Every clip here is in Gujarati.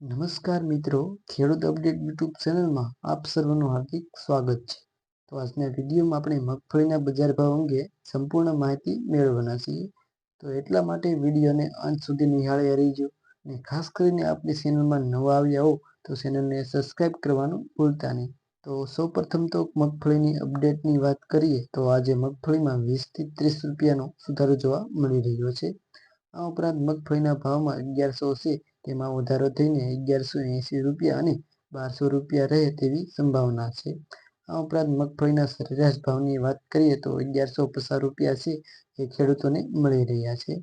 નમસ્કાર મિત્રો, ખેડૂત અપડેટ યુટ્યુબ ચેનલમાં આપ સર્વનું હાર્દિક સ્વાગત છે। તો આજના વિડીયોમાં આપણે મગફળીના બજાર ભાવ અંગે સંપૂર્ણ માહિતી મેળવવાના છીએ। તો એટલા માટે વિડીયોને અંત સુધી નિહાળ્યા રહેજો અને ખાસ કરીને આપણી ચેનલમાં નવા આવ્યા હો તો ચેનલને સબસ્ક્રાઈબ કરવાનું ભૂલતા નહીં। તો સૌપ્રથમ તો મગફળીની અપડેટની વાત કરીએ તો આજે મગફળીમાં 20 થી 30 રૂપિયાનો સુધારો જોવા મળી રહ્યો છે। આ ઉપરાંત મગફળીના ભાવમાં 1100 છે તેમાં વધારો થઈને 1180 રૂપિયા અને 1200 રૂપિયા રહે તેવી સંભાવના છે। આ ઉપરાંત મગફળીના સરેરાશ ભાવની વાત કરીએ તો 1150 રૂપિયા છે એ ખેડૂતોને મળી રહ્યા છે।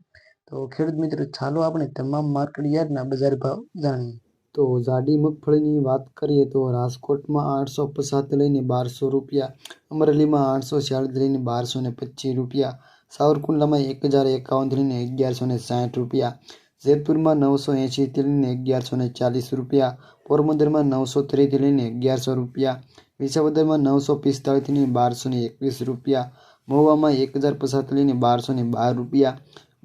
તો ખેડૂત મિત્રો, ચાલો આપણે તમામ માર્કેટ યાર્ડના બજાર ભાવ જાણીએ। તો જાડી મગફળીની વાત કરીએ તો રાજકોટમાં 850 લઈને 1200 રૂપિયા, અમરેલીમાં 846 લઈને 1225 રૂપિયા, સાવરકુંડલામાં 1051 લઈને 1160 રૂપિયા, જેતપુરમાં 980 લઈને 1140 રૂપિયા, પોરબંદરમાં 930 લઈને 1100 રૂપિયા, વિસાવદરમાં 945 લઈને 1221 રૂપિયા, મહુવામાં 1050 લઈને 1212 રૂપિયા,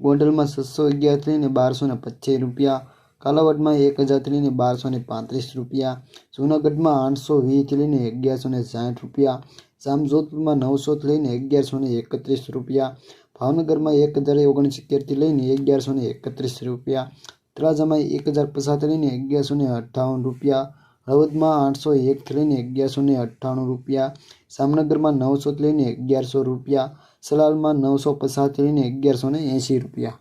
ગોંડલમાં 611 લઈને 1225 રૂપિયા, કાલાવડમાં 1000 લઈને 1235 રૂપિયા, જૂનાગઢમાં 820 લઈને 1160 રૂપિયા, જામજોધપુરમાં 900 લઈને 1131 રૂપિયા, ભાવનગરમાં 1069 લઈને 1131 રૂપિયા, તળાજામાં 1050 લઈને 1158 રૂપિયા, હળવદમાં 801 લઈને 1198 રૂપિયા, જામનગરમાં 900 લઈને 1100 રૂપિયા, સલાલમાં 950 લઈને 1180 રૂપિયા।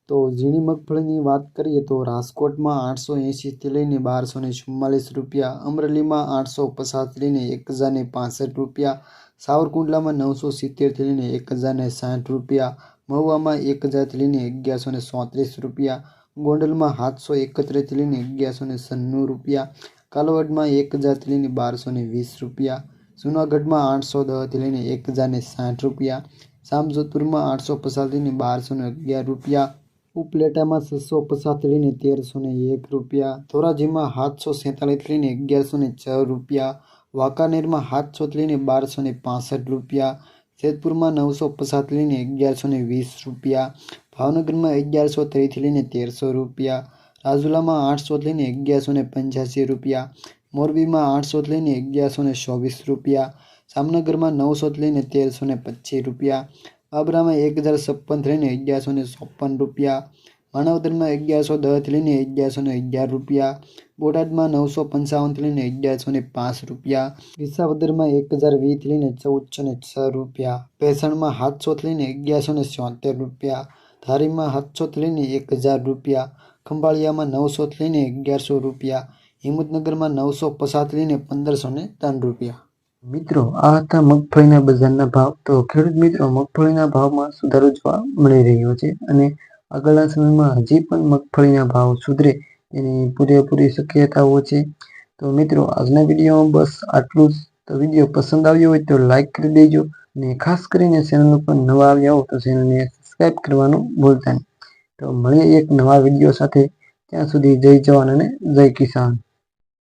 તો ઝીણી મગફળીની વાત કરીએ તો રાજકોટમાં 880 લઈને 1244 રૂપિયા, અમરેલીમાં 850 લઈને 1065 રૂપિયા, સાવરકુંડલામાં 970 લઈને 1060 રૂપિયા, મહુવામાં 1000 લઈને 1134 રૂપિયા, ગોંડલમાં 731 લઈને 1196 રૂપિયા, કાલાવડમાં 1000 લઈને 1220 રૂપિયા, જૂનાગઢમાં 810 લઈને 1060 રૂપિયા, જામજોધપુરમાં 850 લઈને 1211 રૂપિયા, ઉપલેટામાં 650 લઈને 1301 રૂપિયા, ધોરાજીમાં 747 લઈને 1106 રૂપિયા, વાંકાનેરમાં 700 લઈને 1265 રૂપિયા, જેતપુરમાં 950 લઈને 1120 રૂપિયા, ભાવનગરમાં 1130 લઈને 1300 રૂપિયા, રાજુલામાં 800 લઈને 1185 રૂપિયા, મોરબીમાં 800 લઈને 1124 રૂપિયા, જામનગરમાં 900 લઈને 1325 રૂપિયા, બાબરામાં 1056 લઈને 1154 રૂપિયા, માણાવદરમાં 1110 લઈને 1111 રૂપિયા, બોટાદમાં 955 લઈને 1105 રૂપિયા, વિસાવદરમાં 1020 લઈને 1406 રૂપિયા, ભેસાણમાં 700 લઈને 1176 રૂપિયા, ધારીમાં 700 લઈને 1000 રૂપિયા, ખંભાળિયામાં 900 લઈને 1100 રૂપિયા, હિંમતનગરમાં 950 લઈને 1503 રૂપિયા। મિત્રો, આ હતા મગફળીના બજારના ભાવ। તો ખેડૂત મિત્રો, મગફળીના ભાવમાં સુધારો જોવા મળી રહ્યો છે અને આગળના સમયમાં હજી પણ મગફળીના ભાવ સુધરે તેની પૂરેપૂરી શક્યતાઓ છે। તો મિત્રો, આજના વિડીયોમાં બસ આટલું જ। તો વિડીયો પસંદ આવ્યો હોય તો લાઈક કરી દેજો અને ખાસ કરીને ચેનલ ઉપર નવા આવ્યા હો તો ચેનલને સબસ્ક્રાઈબ કરવાનું ભૂલતા નહીં। તો મળીએ એક નવા વિડીયો સાથે, ત્યાં સુધી જય જવાન અને જય કિસાન।